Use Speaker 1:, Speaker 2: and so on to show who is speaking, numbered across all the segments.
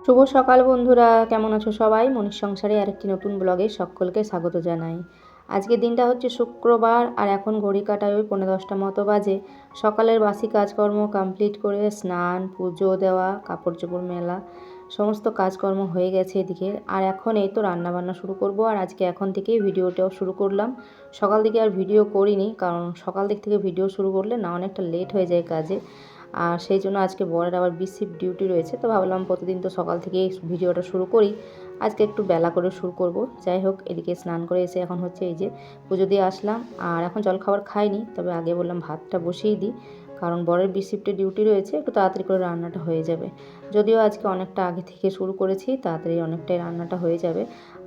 Speaker 1: শুভ সকাল বন্ধুরা, কেমন আছো সবাই? মনির সংসারে আরেকটি নতুন ব্লগে সকলকে স্বাগত জানাই। আজকের দিনটা হচ্ছে শুক্রবার, আর এখন ঘড়ি কাটায় ওই 10:45 মতো বাজে। সকালের বাসি কাজকর্ম কমপ্লিট করে স্নান, পুজো দেওয়া, কাপড় চোপড় মেলা, সমস্ত কাজকর্ম হয়ে গেছে এদিকে। আর এখন এই তো রান্নাবান্না শুরু করব। আর আজকে এখন থেকেই ভিডিওটাও শুরু করলাম। সকাল দিকে আর ভিডিও করিনি, কারণ সকাল দিক থেকে ভিডিও শুরু করলে না অনেকটা লেট হয়ে যায় কাজে। আর সেই জন্য আজকে বরের আবার শিফট ডিউটি রয়েছে, তো ভাবলাম প্রতিদিন তো সকাল থেকেই ভিডিওটা শুরু করি, আজকে একটু বেলা করে শুরু করব। যাই হোক, এদিকে স্নান করে এসে এখন হচ্ছে এই যে পুজো দিয়ে আসলাম। আর এখন জলখাবার খাইনি, তবে আগে বললাম ভাতটা বসিয়ে দিই, কারণ বরের শিফটে ডিউটি রয়েছে, একটু তাড়াতাড়ি করে রান্নাটা হয়ে যাবে। যদিও আজকে অনেকটা আগে থেকে শুরু করেছি, তাড়াতাড়ি অনেকটাই রান্নাটা হয়ে যাবে।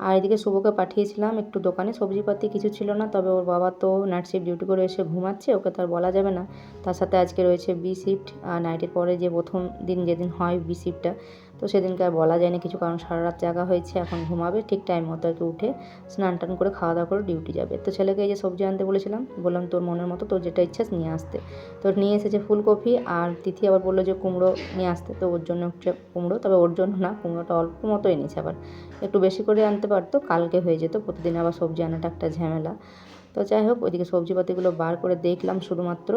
Speaker 1: আর এদিকে শুভকে পাঠিয়েছিলাম একটু দোকানে, সবজিপাতি কিছু ছিল না, তবে ওর বাবা তো নাইট শিফট ডিউটি করে এসে ঘুমাচ্ছে, ওকে তো আর বলা যাবে না। তার সাথে আজকে রয়েছে শিফট, নাইটের পরে যে প্রথম দিন যেদিন হয় শিফটটা, তো সেদিনকে আর বলা যায়নি কিছু, কারণ সারা রাত জাগা হয়েছে। এখন ঘুমাবে, ঠিক টাইম মতো আর কি উঠে স্নান টান করে খাওয়া দাওয়া করে ডিউটি যাবে। তো ছেলেকে এই যে সবজি আনতে বললাম তোর মনের মতো তোর যেটা ইচ্ছা নিয়ে আসতে। তো নিয়ে এসেছে ফুলকপি, আর তিথি আবার বললো যে কুমড়ো নিয়ে আসতে, তো ওর জন্য একটা কুমড়ো, তবে ওর জন্য না, কুমড়োটা অল্প মতো এনেছে, আবার একটু বেশি করে আনতে পারতো, কালকে হয়ে যেত। প্রতিদিন আবার সবজি আনাটা একটা ঝামেলা। তো যাই হোক, ওইদিকে সবজিপাতিগুলো বার করে দেখলাম শুধুমাত্র,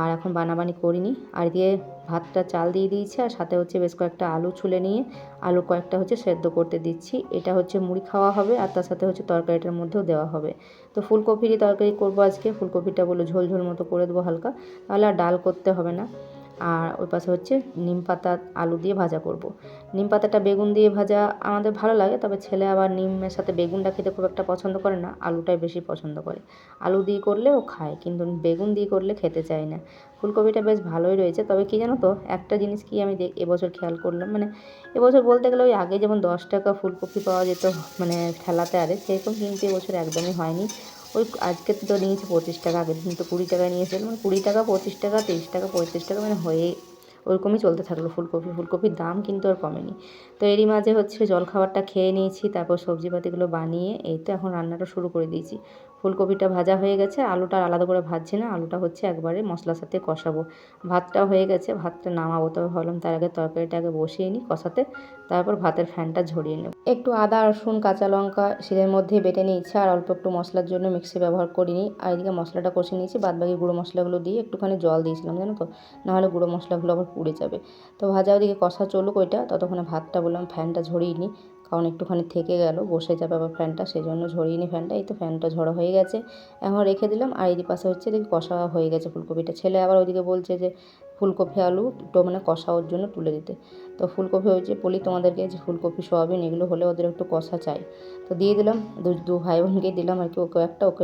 Speaker 1: আর এখন বানাবানি করিনি। আর দিয়ে ভাতটা চাল দিয়ে দিয়েছি, আর সাথে হচ্ছে বেশ কয়েকটা আলু ছুলে নিয়ে আলু কয়েকটা হচ্ছে সেদ্ধ করতে দিচ্ছি। এটা হচ্ছে মুড়ি খাওয়া হবে, আর তার সাথে হচ্ছে তরকারিটার মধ্যেও দেওয়া হবে। তো ফুলকপিরই তরকারি করবো আজকে, ফুলকপিটা বলে ঝোল ঝোল মতো করে দেবো হালকা, তাহলে আর ডাল করতে হবে না। আর ওই পাশে হচ্ছে নিম পাতা আলু দিয়ে ভাজা করব। নিম পাতাটা বেগুন দিয়ে ভাজা আমাদের ভালো লাগে, তবে ছেলে আবার নিমের সাথে বেগুনটা খেতে খুব একটা পছন্দ করে না, আলুটাই বেশি পছন্দ করে। আলু দিয়ে করলে ও খায়, কিন্তু বেগুন দিয়ে করলে খেতে চায় না। ফুলকপিটা বেশ ভালোই রয়েছে, তবে কি জানো তো, একটা জিনিস কি আমি এবছর খেয়াল করলাম, মানে এবছর বলতে গেলে ওই আগে যেমন 10 টাকা ফুলকপি পাওয়া যেত মানে ঠেলাতে, আরে সেরকম কিন্তু এবছর একদমই হয়নি। ওই আজকে তো নিয়েছে 25 টাকা, আগের দিন তো 20 টাকা নিয়েছিল, মানে 20 টাকা, 25 টাকা, 30 টাকা, 35 টাকা, মানে হয়ে ওরকমই চলতে থাকলো ফুলকপির দাম কিন্তু আর কমেনি। তো এরই মাঝে হচ্ছে জলখাবারটা খেয়ে নিয়েছি, তারপর সবজিপাতিগুলো বানিয়ে এই তো এখন রান্নাটা শুরু করে দিয়েছি। ফুলকপিটা ভাজা হয়ে গেছে, আলুটা আলাদা করে ভাজছি না, আলুটা হচ্ছে একবারে মশলার সাথে কষাবো। ভাতটাও হয়ে গেছে, ভাতটা নামাবো, তবে ভাবলাম তার আগে তরকারিটা আগে বসিয়ে নিই কষাতে, তারপর ভাতের ফ্যানটা ঝরিয়ে নেব। একটু আদা রসুন কাঁচা লঙ্কা শিলের মধ্যে বেটে নিয়েছি, আর অল্প একটু মশলার জন্য মিক্সি ব্যবহার করিনি। আর এদিকে মশলাটা কষে নিয়েছি, বাদবাকি গুঁড়ো মশলাগুলো দিয়ে একটুখানি জল দিয়েছিলাম, জানো তো, নাহলে গুঁড়ো মশলাগুলো আবার পুড়ে যাবে। তো ভাজা ওদিকে কষা চলুক ওইটা, ততক্ষণে ভাতটা বললাম ফ্যানটা ঝরিয়ে নিই, কারণ একটুখানি থেকে গেল, বসে যাবে আবার ফ্যানটা, সেই জন্য ঝরিয়ে নিই ফ্যানটা। এই তো ফ্যানটা ঝরা হয়ে গেছে, এখন রেখে দিলাম। আর এই পাশে হচ্ছে দেখি কষা হয়ে গেছে ফুলকপিটা, ছেলে আবার ওইদিকে বলছে যে ফুলকপি আলু দুটো মানে কষা ওর জন্য তুলে দিতে। তো ফুলকপি হয়েছে, বলি তোমাদেরকে যে ফুলকপি সোয়াবিন এগুলো হলে ওদের একটু কষা চাই, তো দিয়ে দিলাম। দু ভাই বোনকেই দিলাম আর কি, ওকে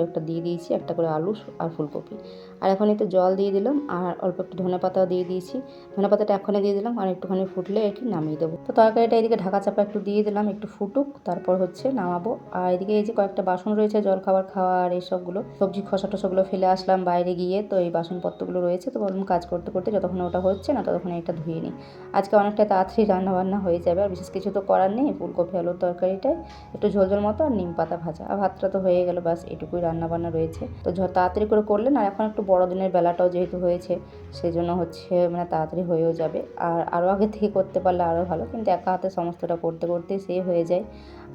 Speaker 1: একটা দিয়ে দিয়েছি, একটা করে আলু আর ফুলকপি। আর এখন একটু জল দিয়ে দিলাম, আর অল্প একটু ধনেপাতাও দিয়ে দিয়েছি। ধনেপাতাটা এখনই দিয়ে দিলাম, আর একটুখানি ফুটলে আর কি নামিয়ে দেবো। তো তরকারিটা এদিকে ঢাকা চাপা একটু দিয়ে দিলাম, একটু ফুটুক, তারপর হচ্ছে নামাবো। আর এদিকে এই যে কয়েকটা বাসন রয়েছে জলখাবার খাওয়া আর এইসবগুলো, সবজি খসা টসাগুলো ফেলে আসলাম বাইরে গিয়ে, তো এই বাসনপত্রগুলো রয়েছে, তো বললাম কাজ করতে করতে যতক্ষণ ওটা হচ্ছে না ততক্ষণ এটা ধুয়ে নিই। আজকে অনেকটা তাড়াতাড়ি রান্নাবান্না হয়ে যাবে, আর বিশেষ কিছু তো করার নেই, ফুলকপি আলুর তরকারিটায় একটু ঝোল ঝোল মতো, আর নিম পাতা ভাজা, আর ভাতটা তো হয়ে গেল, ব্যাস এটুকুই রান্নাবান্না রয়েছে। তো তাড়াতাড়ি করে করলেন, আর এখন একটু বড়দিনের বেলাটাও যেহেতু হয়েছে, সেই জন্য হচ্ছে মানে তাড়াতাড়ি হয়েও যাবে। আর আরও আগে থেকে করতে পারলে আরও ভালো, কিন্তু একা হাতে সমস্তটা করতে করতে সে হয়ে যায়।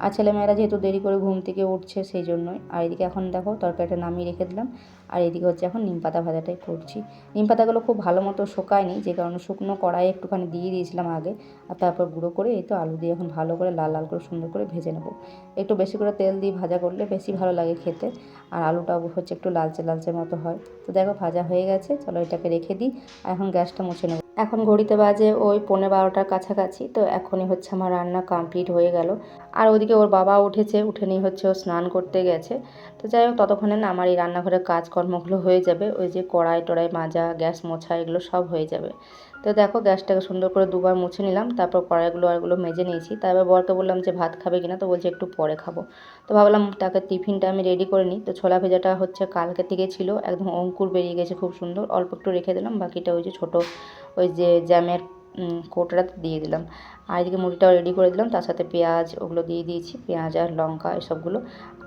Speaker 1: আর ছেলেমেয়েরা যেহেতু দেরি করে ঘুম থেকে উঠছে সেই জন্যই। আর এদিকে এখন দেখো তরকারিটা নামিয়ে রেখে দিলাম, আর এদিকে হচ্ছে এখন নিম পাতা ভাজাটাই করছি। নিম পাতাগুলো খুব ভালো মতো শুকায়নি, যে কারণে শুকনো কড়াইয়ে একটুখানি দিয়ে দিয়েছিলাম আগে, আর তারপর গুঁড়ো করে এই তো আলু দিয়ে এখন ভালো করে লাল লাল করে সুন্দর করে ভেজে নেব। একটু বেশি করে তেল দিয়ে ভাজা করলে বেশি ভালো লাগে খেতে, আর আলুটা হচ্ছে একটু লালচে লালচে মতো হয়। তো দেখো ভাজা হয়ে গেছে, চলো এটাকে রেখে দিই, আর এখন গ্যাসটা মুছে নেব। এখন ঘড়িতে বাজে ওই 11:15 কাছাকাছি, তো এখনই হচ্ছে আমার রান্না কমপ্লিট হয়ে গেল। আর ওদিকে ওর বাবা উঠেছে, উঠে নিয়ে হচ্ছে ও স্নান করতে গেছে। তো যাই হোক, ততক্ষণে না আমার এই রান্নাঘরের কাজকর্মগুলো হয়ে যাবে, ওই যে কড়াই টড়াই মাজা, গ্যাস মোছা, এগুলো সব হয়ে যাবে। তো দেখো গ্যাসটাকে সুন্দর করে দুবার মুছে নিলাম, তারপর কড়াইগুলো আরগুলো মেজে নিয়েছি। তারপর বরকে বললাম যে ভাত খাবে কিনা, তো বলছে একটু পরে খাবো। তো ভাবলাম তাকে টিফিনটা আমি রেডি করে নিই। তো ছোলা ভেজাটা হচ্ছে কালকে থেকে ছিল, একদম অঙ্কুর বেরিয়ে গেছে খুব সুন্দর, অল্প একটু রেখে দিলাম, বাকিটা ওই যে ছোটো ওই যে জ্যামের কৌটোটাতে দিয়ে দিলাম। আর এদিকে মুড়িটাও রেডি করে দিলাম, তার সাথে পেঁয়াজ ওগুলো দিয়ে দিয়েছি, পেঁয়াজ আর লঙ্কা এসবগুলো।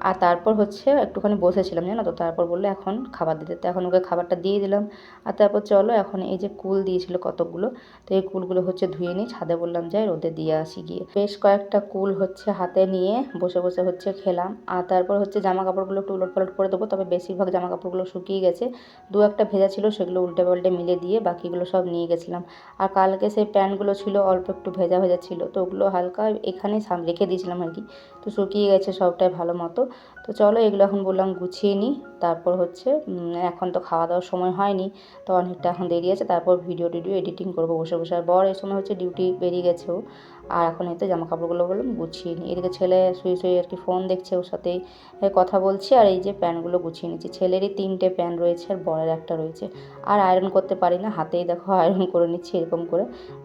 Speaker 1: আর তারপর হচ্ছে একটুখানি বসেছিলাম জানো তো, তারপর বললো এখন খাবার দিতে, তো এখন ওকে খাবারটা দিয়ে দিলাম। আর তারপর চলো এখন এই যে কুল দিয়েছিল কতকগুলো, তো এই কুলগুলো হচ্ছে ধুয়ে নিই, ছাদে বললাম যাই রোদে দিয়ে আসি গিয়ে। বেশ কয়েকটা কুল হচ্ছে হাতে নিয়ে বসে বসে হচ্ছে খেলাম। আর তারপর হচ্ছে জামা কাপড়গুলো একটু উলট পালট করে দেবো, তবে বেশিরভাগ জামা কাপড়গুলো শুকিয়ে গেছে, দু একটা ভেজা ছিল সেগুলো উল্টে পাল্টে মিলে দিয়ে বাকিগুলো সব নিয়ে গেছিলাম। আর কালকে সেই প্যান্টগুলো ছিল অল্প একটু ভেজা ভেজা ছিল, তো ওগুলো হালকা এখানেই রেখে দিয়েছিলাম আর কি, তো শুকিয়ে গেছে সবটাই ভালো মতো। তো চলো এগুলো এখন বললাম গুছিয়ে নিই, তারপর হচ্ছে এখন তো খাওয়া দাওয়ার সময় হয়নি, তো অনেকটা এখন দেরি আছে, তারপর ভিডিও এডিটিং করবো বসে বসে। আর বর এই সময় হচ্ছে ডিউটি বেরিয়ে গেছে ও, আর এখন এই তো জামা কাপড়গুলো বললাম গুছিয়ে নিই। এদিকে ছেলে শুয়ে শুয়ে আর কি ফোন দেখছে, ওর সাথেই কথা বলছি, আর এই যে প্যান্টগুলো গুছিয়ে নিচ্ছি। ছেলেরই 3টে প্যান্ট রয়েছে আর বরের একটা রয়েছে। আর আয়রন করতে পারি না, হাতেই দেখো আয়রন করে নিচ্ছি এরকম করে।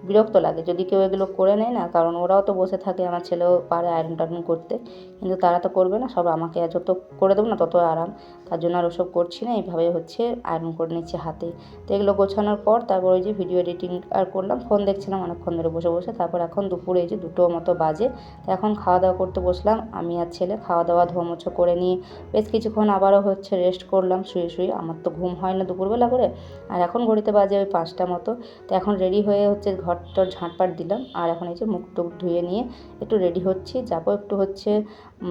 Speaker 1: বিরক্ত লাগে যদি কেউ এগুলো করে নেয় না, কারণ ওরাও তো বসে থাকে, আমার ছেলেও পারে আয়রন টায়রন করতে, কিন্তু তারা তো করবে না, সব আমাকে যত করে দেবো না তত আরাম, তার জন্য আর ওসব করছি না, এইভাবে হচ্ছে আয়রন করে নিচ্ছি হাতে। তো এগুলো গোছানোর পর তারপর ওই যে ভিডিও এডিটিং আর করলাম, ফোন দেখছিলাম অনেকক্ষণ ধরে বসে বসে। তারপর এখন দুপুরে এই যে 2টো মতো বাজে, তো এখন খাওয়া দাওয়া করতে বসলাম আমি আর ছেলে। খাওয়া দাওয়া ধোমোছো করে নিয়ে বেশ কিছুক্ষণ আবারও হচ্ছে রেস্ট করলাম শুয়ে শুয়ে, আমার তো ঘুম হয় না দুপুরবেলা করে। আর এখন ঘড়িতে বাজে ওই 5টা মতো, তো এখন রেডি হয়ে হচ্ছে ঘরটার ঝাঁটপাট দিলাম, আর এখন এই যে মুখ টুক ধুয়ে নিয়ে একটু রেডি হচ্ছি, যাবো একটু হচ্ছে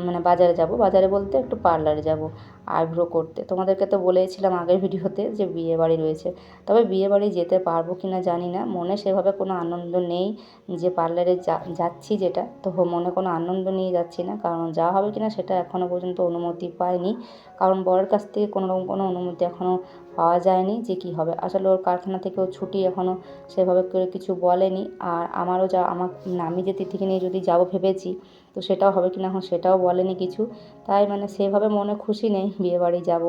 Speaker 1: মানে বাজারে যাব, বাজারে বলতে একটু পার্লারে যাব আইব্রো করতে। তোমাদেরকে তো বলেছিলাম আগের ভিডিওতে যে বিয়ে বাড়ি রয়েছে, তবে বিয়ে বাড়ি যেতে পারবো কি না জানি না, মনে সেভাবে কোনো আনন্দ নেই যে পার্লারে যাচ্ছি যেটা, তো মনে কোনো আনন্দ নিয়ে যাচ্ছি না, কারণ যাওয়া হবে কি না সেটা এখনও পর্যন্ত অনুমতি পাইনি, কারণ বরের কাছ থেকে কোনোরকম কোনো অনুমতি এখনও পাওয়া যায়নি যে কী হবে। আসলে ওর কারখানা থেকেও ছুটি এখনও সেভাবে করে কিছু বলেনি, আর আমারও আমি যে তিথিকে নিয়ে যদি যাবো ভেবেছি, তো সেটাও হবে কি না এখন সেটাও বলেনি কিছু। তাই মানে সেভাবে মনে খুশি নেই বিয়েবাড়ি যাব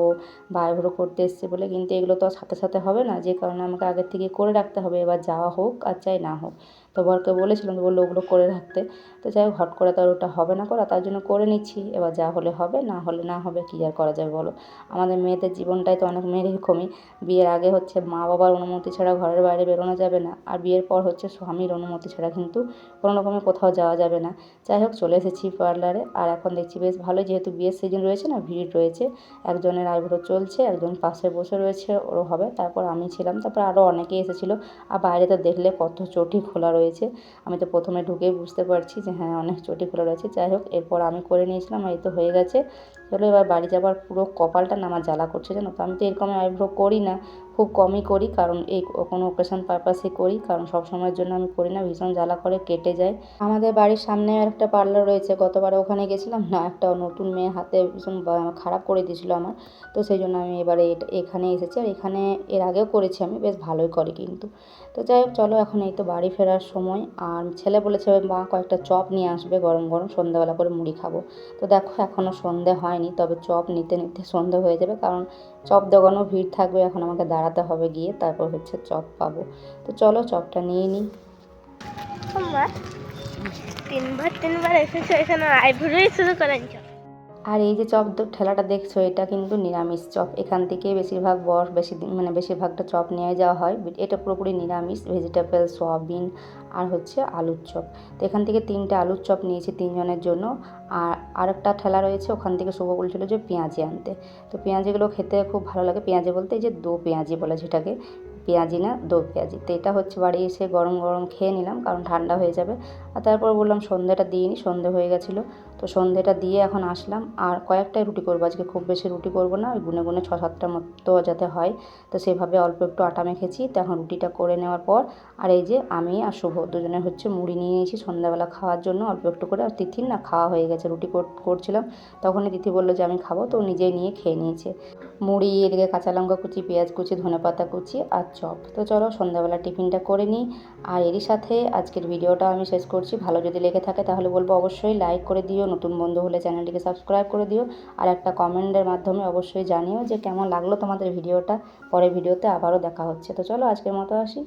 Speaker 1: বা আইব্রো করতে এসছে বলে, কিন্তু এগুলো তো সাথে সাথে হবে না, যে কারণে আমাকে আগের থেকে করে রাখতে হবে, এবার যাওয়া হোক আর চাই না হোক। তো বরকে বলেছিলাম, তো বললো ওগুলো করে রাখতে, তো যাই হোক হট করে তো আর ওটা হবে না করা, তার জন্য করে নিচ্ছি, এবার যা হলে হবে, না হলে না হবে, কী আর করা যাবে বলো। আমাদের মেয়েদের জীবনটাই তো অনেক মেয়ের এরকমই, বিয়ের আগে হচ্ছে মা বাবার অনুমতি ছাড়া ঘরের বাইরে বেরোনো যাবে না, আর বিয়ের পর হচ্ছে স্বামীর অনুমতি ছাড়া কিন্তু কোনো রকমের কোথাও যাওয়া যাবে না। যাই হোক চলে এসেছি পার্লারে, আর এখন দেখছি বেশ ভালোই, যেহেতু বিয়ের সিজন রয়েছে না, ভিড় রয়েছে, একজনের আইব্রো চলছে, একজন পাশে বসে রয়েছে ওরও হবে, তারপর আমি ছিলাম, তারপর আরও অনেকেই এসেছিলো। আর বাইরে তো দেখলে কত চটি খোলা রয়েছে, আমি তো প্রথমে ঢুকেই বুঝতে পারছি যে হ্যাঁ অনেক চটি খোলা রয়েছে। যাই হোক এরপর আমি করে নিয়েছিলাম, এই তো হয়ে গেছে। চলো এবার বাড়ি যাবার পুরো কপালটা না আমার জ্বালা করছে জানো তো, আমি তো এরকম আইব্রো করি না, খুব কমই করি, কারণ এই কোনো অকেশন পারপাসে করি, কারণ সব সময়ের জন্য আমি করি না, ভীষণ জ্বালা করে কেটে যায়। আমাদের বাড়ির সামনে আর একটা পার্লার রয়েছে, গতবারে ওখানে গেছিলাম না, একটা নতুন মেয়ে হাতে ভীষণ খারাপ করে দিয়েছিলো আমার, তো সেই জন্য আমি এবারে এখানে এসেছি, আর এখানে এর আগেও করেছি আমি, বেশ ভালোই করে কিন্তু। তো যাই হোক চলো এখন এই তো বাড়ি ফেরার সময়, আর ছেলে বলেছে মা কয়েকটা চপ নিয়ে আসবে গরম গরম, সন্ধ্যাবেলা করে মুড়ি খাবো। তো দেখো এখনও সন্ধে হয়নি, তবে চপ নিতে নিতে সন্ধে হয়ে যাবে, কারণ চপ দোকানেও ভিড় থাকবে, এখন আমাকে দাঁড়াতে হবে গিয়ে, তারপর হচ্ছে চপ পাবো। তো চলো চপটা নিয়ে নিই। তিনবার এসেছো, এখানে আইব্রোই শুরু করেন। আর এই যে চপ ঠেলাটা দেখছো, এটা কিন্তু নিরামিষ চপ, এখান থেকে বেশিরভাগ বেশিরভাগটা চপ নিয়ে যাওয়া হয়, এটা পুরোপুরি নিরামিষ, ভেজিটেবল সয়াবিন আর হচ্ছে আলুর চপ। তো এখান থেকে 3টে আলুর চপ নিয়েছি 3জনের জন্য। আর আরেকটা ঠেলা রয়েছে, ওখান থেকে শুভ বলছিল যে পেঁয়াজি আনতে, তো পেঁয়াজিগুলো খেতে খুব ভালো লাগে, পেঁয়াজি বলতে এই যে দো পেঁয়াজি বলে যেটাকে, পেঁয়াজি না দো পেঁয়াজি। তো এটা হচ্ছে বাড়ি এসে গরম গরম খেয়ে নিলাম, কারণ ঠান্ডা হয়ে যাবে। আর তারপর বললাম সন্ধ্যেটা দিয়ে নিই, সন্ধ্যে হয়ে গেছিলো, তো সন্ধ্যেটা দিয়ে এখন আসলাম। আর কয়েকটাই রুটি করবো আজকে, খুব বেশি রুটি করবো না, ওই গুনে গুনে 6-7টার মতো যাতে হয়, তো সেভাবে অল্প একটু আটা মেখেছি। তো এখন রুটিটা করে নেওয়ার পর, আর এই যে আমি আর শুভ দুজনে হচ্ছে মুড়ি নিয়ে নিয়েছি সন্ধ্যাবেলা খাওয়ার জন্য অল্প একটু করে, আর তিথির না খাওয়া হয়ে গেছে, রুটি করছিলাম তখনই তিথি বললো যে আমি খাবো, তো নিজেই নিয়ে খেয়ে নিয়েছে মুড়ি, এদিকে কাঁচা লঙ্কা কুচি, পেঁয়াজ কুচি, ধনেপাতা কুচি আর চপ। তো চলো সন্ধ্যাবেলা টিফিনটা করে নিই, আর এরই সাথে আজকের ভিডিওটা আমি শেষ করছি। ভালো যদি লেগে থাকে তাহলে বলবো অবশ্যই লাইক করে দিও, নতুন বন্ধু হলে চ্যানেলটিকে সাবস্ক্রাইব করে দিও, আর একটা কমেন্টের মাধ্যমে অবশ্যই জানিও যে কেমন লাগলো তোমাদের ভিডিওটা। পরের ভিডিওতে আবারও দেখা হচ্ছে। তো চলো আজকের মতো আসি।